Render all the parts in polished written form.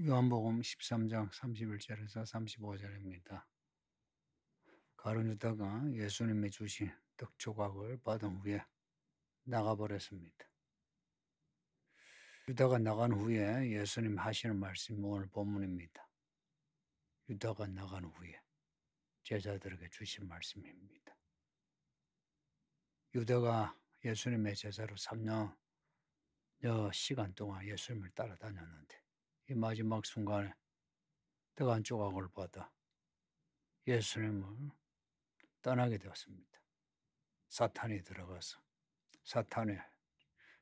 요한복음 13장 31절에서 35절입니다. 가룟 유다가 예수님이 주신 떡 조각을 받은 후에 나가버렸습니다. 유다가 나간 후에 예수님 하시는 말씀이 오늘 본문입니다. 유다가 나간 후에 제자들에게 주신 말씀입니다. 유다가 예수님의 제자로 3년여 시간 동안 예수님을 따라다녔는데 이 마지막 순간에 떡 한 조각을 받아 예수님을 떠나게 되었습니다. 사탄이 들어가서 사탄의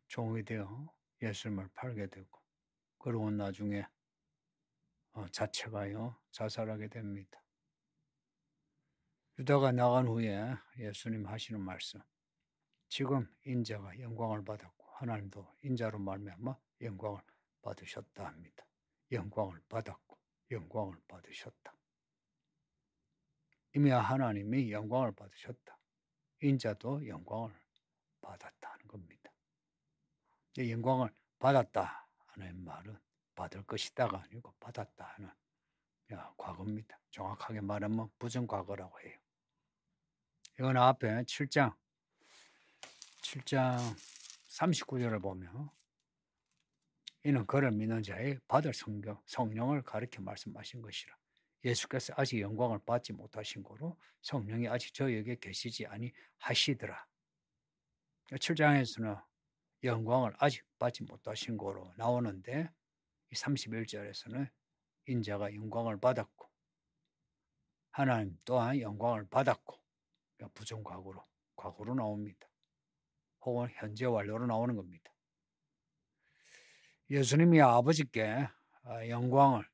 종이 되어 예수님을 팔게 되고, 그러고 나중에 자체가요 자살하게 됩니다. 유다가 나간 후에 예수님 하시는 말씀, 지금 인자가 영광을 받았고 하나님도 인자로 말미암아 영광을 받으셨다 합니다. 영광을 받았고 영광을 받으셨다. 이미 하나님이 영광을 받으셨다. 인자도 영광을 받았다는 겁니다. 영광을 받았다 하는 말은 받을 것이다가 아니고 받았다 하는 과거입니다. 정확하게 말하면 부정과거라고 해요. 이건 앞에 7장 39절을 보면 이는 그를 믿는 자의 받을 성령을 가리켜 말씀하신 것이라. 예수께서 아직 영광을 받지 못하신 거로 성령이 아직 저에게 계시지 아니하시더라. 7장에서는 영광을 아직 받지 못하신 거로 나오는데 31절에서는 인자가 영광을 받았고 하나님 또한 영광을 받았고, 그러니까 부정과거로 나옵니다. 혹은 현재 완료로 나오는 겁니다. 예수님이 아버지께 영광을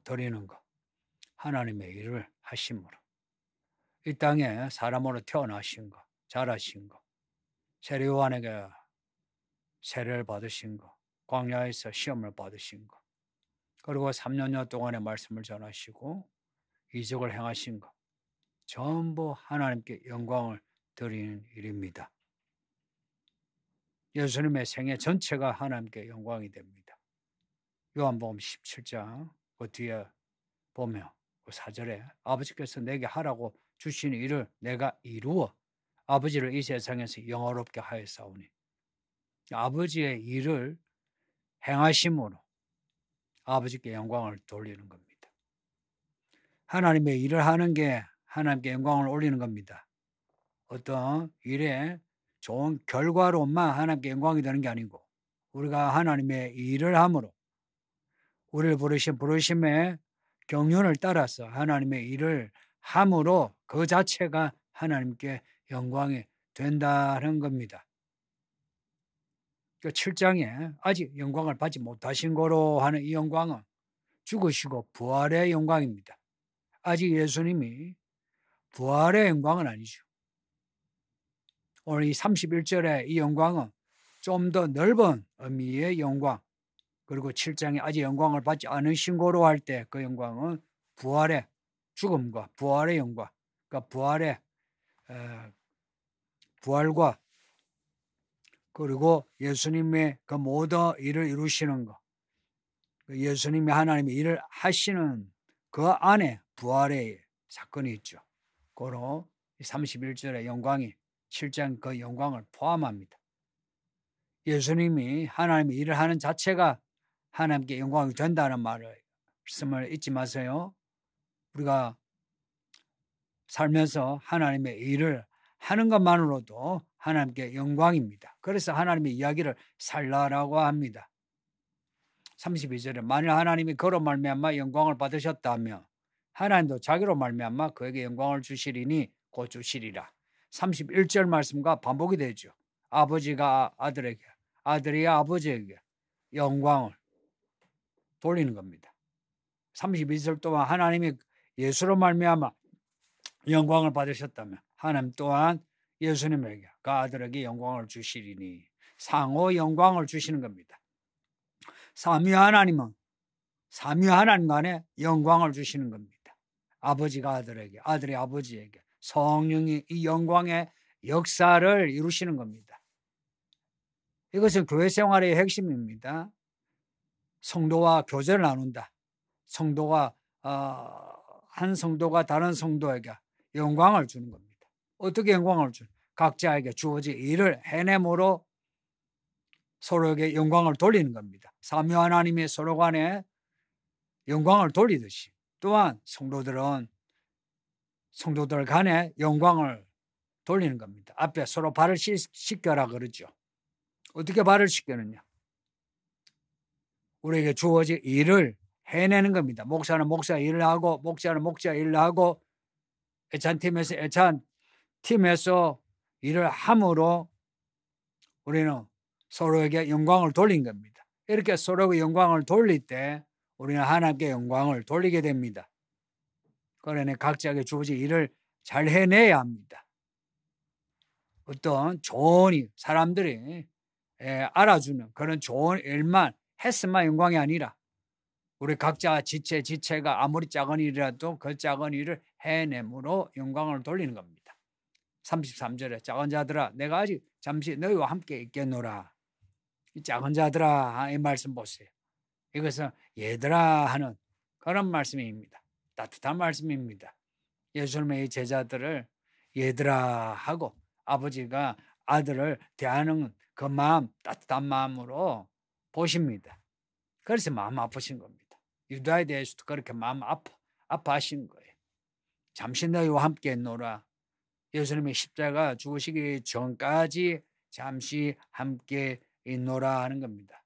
드리는 것, 하나님의 일을 하심으로 이 땅에 사람으로 태어나신 것, 자라신 것, 세례요한에게 세례를 받으신 것, 광야에서 시험을 받으신 것, 그리고 3년여 동안의 말씀을 전하시고 이적을 행하신 것, 전부 하나님께 영광을 드리는 일입니다. 예수님의 생애 전체가 하나님께 영광이 됩니다. 요한복음 17장 그 뒤에 보면 그 4절에 아버지께서 내게 하라고 주신 일을 내가 이루어 아버지를 이 세상에서 영화롭게 하였사오니, 아버지의 일을 행하심으로 아버지께 영광을 돌리는 겁니다. 하나님의 일을 하는 게 하나님께 영광을 올리는 겁니다. 어떤 일에 좋은 결과로만 하나님께 영광이 되는 게 아니고, 우리가 하나님의 일을 함으로 우리를 부르신 부르심의 경륜을 따라서 하나님의 일을 함으로 그 자체가 하나님께 영광이 된다는 겁니다. 그 7장에 아직 영광을 받지 못하신 거로 하는 이 영광은 죽으시고 부활의 영광입니다. 아직 예수님이 부활의 영광은 아니죠. 오늘 이 31절의 이 영광은 좀 더 넓은 의미의 영광, 그리고 7장에 아직 영광을 받지 않으신 거로 할 때 그 영광은 부활의 죽음과 부활의 영광, 그러니까 부활과 그리고 예수님의 그 모든 일을 이루시는 것, 예수님이 하나님의 일을 하시는 그 안에 부활의 사건이 있죠. 그로 31절의 영광이 7장 그 영광을 포함합니다. 예수님이 하나님의 일을 하는 자체가 하나님께 영광이 된다는 말씀을 잊지 마세요. 우리가 살면서 하나님의 일을 하는 것만으로도 하나님께 영광입니다. 그래서 하나님의 이야기를 살라라고 합니다. 32절에 만일 하나님이 그로 말미암아 영광을 받으셨다면 하나님도 자기로 말미암아 그에게 영광을 주시리니 곧 주시리라. 31절 말씀과 반복이 되죠. 아버지가 아들에게, 아들이 아버지에게 영광을 돌리는 겁니다. 32절 또한 하나님이 예수로 말미암아 영광을 받으셨다면 하나님 또한 예수님에게 그 아들에게 영광을 주시리니 상호 영광을 주시는 겁니다. 삼위 하나님은 삼위 하나님 간에 영광을 주시는 겁니다. 아버지가 아들에게, 아들이 아버지에게, 성령이 이 영광의 역사를 이루시는 겁니다. 이것은 교회 생활의 핵심입니다. 성도와 교제를 나눈다. 성도가 한 성도가 다른 성도에게 영광을 주는 겁니다. 어떻게 영광을 주는? 각자에게 주어진 일을 해냄으로 서로에게 영광을 돌리는 겁니다. 삼위 하나님의 서로 간에 영광을 돌리듯이 또한 성도들 간에 영광을 돌리는 겁니다. 앞에 서로 발을 씻겨라 그러죠. 어떻게 발을 씻겨느냐? 우리에게 주어진 일을 해내는 겁니다. 목사는 목사 일을 하고 목자는 목자 일을 하고 애찬팀에서 애찬팀에서 일을 함으로 우리는 서로에게 영광을 돌린 겁니다. 이렇게 서로에게 영광을 돌릴 때 우리는 하나님께 영광을 돌리게 됩니다. 그러니 각자에게 주어진 일을 잘 해내야 합니다. 어떤 좋은 일, 사람들이 알아주는 그런 좋은 일만 했으면 영광이 아니라 우리 각자 지체가 아무리 작은 일이라도 그 작은 일을 해냄으로 영광을 돌리는 겁니다. 33절에 작은 자들아 내가 아직 잠시 너희와 함께 있겠노라. 이 작은 자들아 이 말씀 보세요. 이것은 얘들아 하는 그런 말씀입니다. 따뜻한 말씀입니다. 예수님의 제자들을 얘들아 하고 아버지가 아들을 대하는 그 마음, 따뜻한 마음으로 보십니다. 그래서 마음 아프신 겁니다. 유다에 대해서도 그렇게 마음 아파하신 거예요. 잠시 너희와 함께 있노라. 예수님의 십자가 죽으시기 전까지 잠시 함께 있노라 하는 겁니다.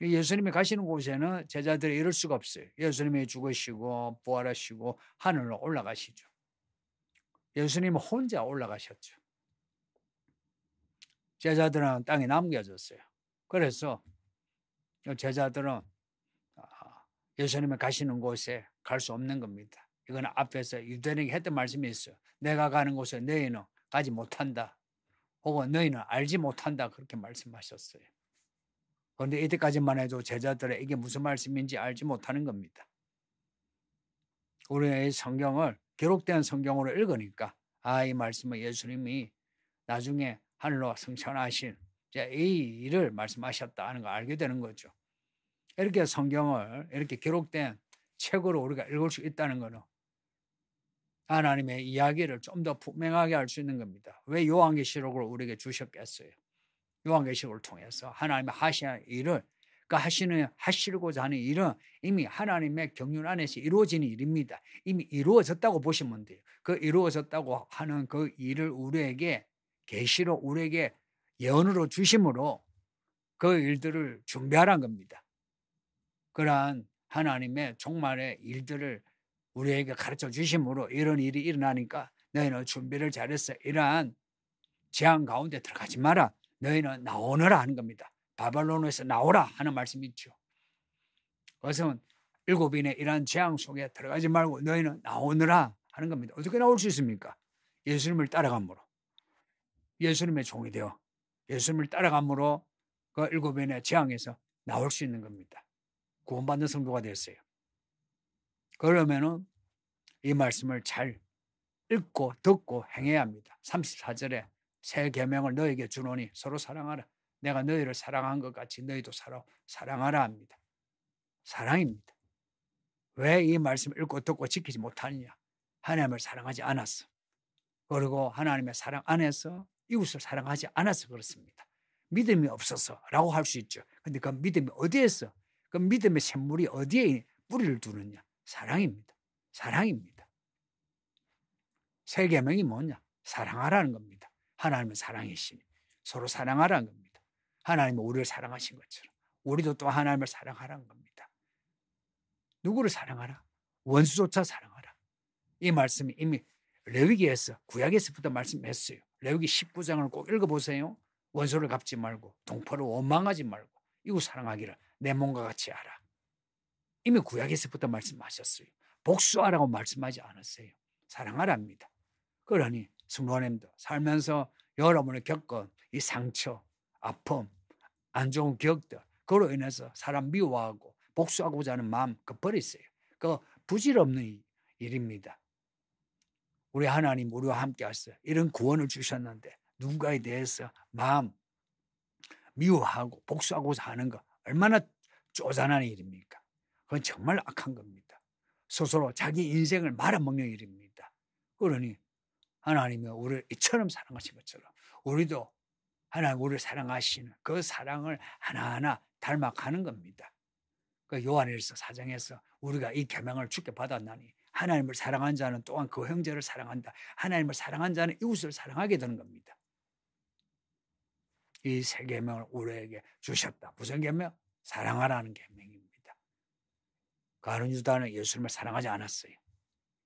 예수님이 가시는 곳에는 제자들이 이럴 수가 없어요. 예수님이 죽으시고 부활하시고 하늘로 올라가시죠. 예수님은 혼자 올라가셨죠. 제자들은 땅에 남겨졌어요. 그래서 제자들은 예수님이 가시는 곳에 갈 수 없는 겁니다. 이건 앞에서 유대인에게 했던 말씀이 있어요. 내가 가는 곳에 너희는 가지 못한다. 혹은 너희는 알지 못한다. 그렇게 말씀하셨어요. 그런데 이때까지만 해도 제자들은 이게 무슨 말씀인지 알지 못하는 겁니다. 우리의 성경을 기록된 성경으로 읽으니까 이 말씀은 예수님이 나중에 하늘로 승천하신 이 일을 말씀하셨다 하는 걸 알게 되는 거죠. 이렇게 성경을 이렇게 기록된 책으로 우리가 읽을 수 있다는 것은 하나님의 이야기를 좀 더 분명하게 알 수 있는 겁니다. 왜 요한계시록을 우리에게 주셨겠어요? 요한계시록을 통해서 하나님의 하시는 일을 하시고자 하는 일은 이미 하나님의 경륜 안에서 이루어지는 일입니다. 이미 이루어졌다고 보시면 돼요. 그 이루어졌다고 하는 그 일을 우리에게 계시로 우리에게 예언으로 주심으로 그 일들을 준비하라는 겁니다. 그러한 하나님의 종말의 일들을 우리에게 가르쳐 주심으로 이런 일이 일어나니까 너희는 준비를 잘했어. 이러한 재앙 가운데 들어가지 마라. 너희는 나오너라 하는 겁니다. 바벨론에서 나오라 하는 말씀이 있죠. 그것은 일곱인의 이러한 재앙 속에 들어가지 말고 너희는 나오너라 하는 겁니다. 어떻게 나올 수 있습니까? 예수님을 따라감으로. 예수님의 종이 되어 예수님을 따라감으로 그 일곱인의 재앙에서 나올 수 있는 겁니다. 구원받는 성도가 됐어요. 그러면은 이 말씀을 잘 읽고 듣고 행해야 합니다. 34절에 새 계명을 너에게 주노니 서로 사랑하라. 내가 너희를 사랑한 것 같이 너희도 사랑하라 합니다. 사랑입니다. 왜 이 말씀을 읽고 듣고 지키지 못하느냐? 하나님을 사랑하지 않았어. 그리고 하나님의 사랑 안에서 이웃을 사랑하지 않아서 그렇습니다. 믿음이 없어서라고 할 수 있죠. 근데 그 믿음이 어디에서? 그 믿음의 샘물이 어디에 뿌리를 두느냐? 사랑입니다. 사랑입니다. 새 계명이 뭐냐? 사랑하라는 겁니다. 하나님은 사랑이시니 서로 사랑하라는 겁니다. 하나님은 우리를 사랑하신 것처럼 우리도 또 하나님을 사랑하라는 겁니다. 누구를 사랑하라? 원수조차 사랑하라. 이 말씀이 이미 레위기에서 구약에서부터 말씀했어요. 레위기 19장을 꼭 읽어보세요. 원수를 갚지 말고 동포를 원망하지 말고 이웃 사랑하기를 내 몸과 같이 하라. 이미 구약에서부터 말씀하셨어요. 복수하라고 말씀하지 않았어요. 사랑하랍니다. 그러니 성도님도 살면서 여러분이 겪은 이 상처, 아픔, 안 좋은 기억들 그로 인해서 사람 미워하고 복수하고자 하는 마음 그 버리세요. 그 부질없는 일입니다. 우리 하나님 우리와 함께 하셨어요. 이런 구원을 주셨는데 누군가에 대해서 마음 미워하고 복수하고자 하는 거 얼마나 쪼잔한 일입니까? 그건 정말 악한 겁니다. 스스로 자기 인생을 말아먹는 일입니다. 그러니 하나님이 우리를 이처럼 사랑하신 것처럼 우리도 하나님 우리를 사랑하시는 그 사랑을 하나하나 닮아가는 겁니다. 그 요한일서 4장에서 우리가 이 계명을 주께 받았나니 하나님을 사랑한 자는 또한 그 형제를 사랑한다. 하나님을 사랑한 자는 이웃을 사랑하게 되는 겁니다. 이 세 계명을 우리에게 주셨다. 무슨 계명? 사랑하라는 계명입니다. 가룟 유다는 예수님을 사랑하지 않았어요.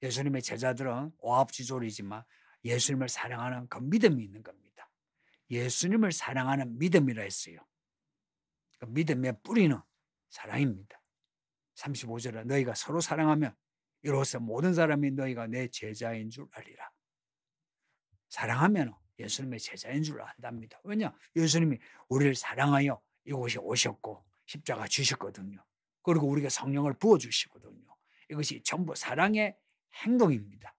예수님의 제자들은 오합지졸이지만 예수님을 사랑하는 그 믿음이 있는 겁니다. 예수님을 사랑하는 믿음이라 했어요. 그 믿음의 뿌리는 사랑입니다. 35절에 너희가 서로 사랑하면 이로써 모든 사람이 너희가 내 제자인 줄 알리라. 사랑하면 예수님의 제자인 줄 안답니다. 왜냐? 예수님이 우리를 사랑하여 이곳에 오셨고 십자가 주셨거든요. 그리고 우리가 성령을 부어주시거든요. 이것이 전부 사랑의 행동입니다.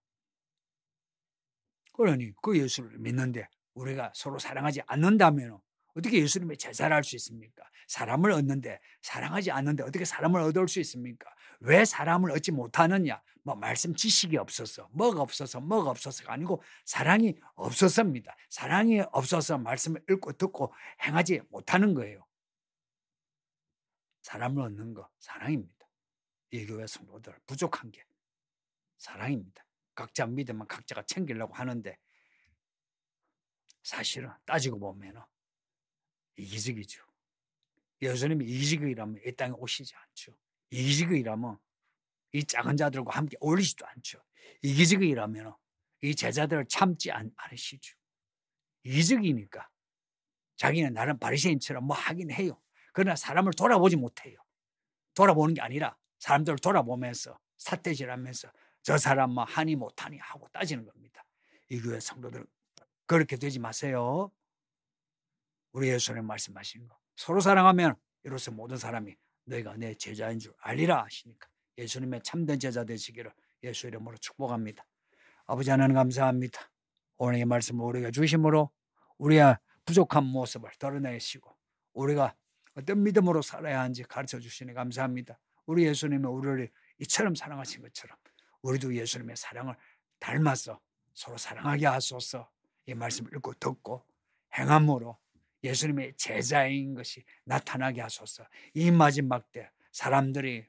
그러니 그 예수를 믿는데 우리가 서로 사랑하지 않는다면 어떻게 예수님의 제자를 할 수 있습니까? 사람을 얻는데 사랑하지 않는데 어떻게 사람을 얻을 수 있습니까? 왜 사람을 얻지 못하느냐? 뭐 말씀 지식이 없어서 뭐가 없어서가 아니고 사랑이 없어서입니다. 사랑이 없어서 말씀을 읽고 듣고 행하지 못하는 거예요. 사람을 얻는 거 사랑입니다. 이 교회 성도들 부족한 게 사랑입니다. 각자 믿으면 각자가 챙기려고 하는데 사실은 따지고 보면 이기적이죠. 예수님이 이기적이라면 이 땅에 오시지 않죠. 이기적이라면 이 작은 자들과 함께 어울리지도 않죠. 이기적이라면 이 제자들을 참지 않으시죠. 이기적이니까 자기는 나름 바리새인처럼 뭐 하긴 해요. 그러나 사람을 돌아보지 못해요. 돌아보는 게 아니라 사람들을 돌아보면서 삿대질하면서 저 사람 뭐 하니 못하니 하고 따지는 겁니다. 이 교회 성도들 그렇게 되지 마세요. 우리 예수님 말씀하신 거 서로 사랑하면 이로써 모든 사람이 너희가 내 제자인 줄 알리라 하시니까 예수님의 참된 제자 되시기를 예수 이름으로 축복합니다. 아버지 하나님 감사합니다. 오늘 이 말씀을 우리가 주심으로 우리의 부족한 모습을 드러내시고 우리가 어떤 믿음으로 살아야 하는지 가르쳐 주시니 감사합니다. 우리 예수님이 우리를 이처럼 사랑하신 것처럼 우리도 예수님의 사랑을 닮아서 서로 사랑하게 하소서. 이 말씀을 읽고 듣고 행함으로 예수님의 제자인 것이 나타나게 하소서. 이 마지막 때 사람들이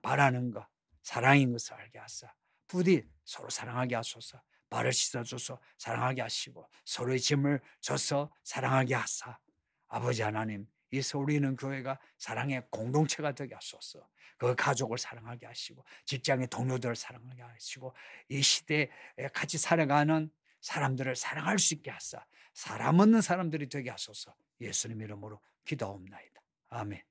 바라는 것 사랑인 것을 알게 하사 부디 서로 사랑하게 하소서. 발을 씻어줘서 사랑하게 하시고 서로의 짐을 져서 사랑하게 하사 아버지 하나님 이 서울에 있는 교회가 사랑의 공동체가 되게 하소서. 그 가족을 사랑하게 하시고 직장의 동료들을 사랑하게 하시고 이 시대에 같이 살아가는 사람들을 사랑할 수 있게 하사 사람 없는 사람들이 되게 하소서. 예수님 이름으로 기도하옵나이다. 아멘.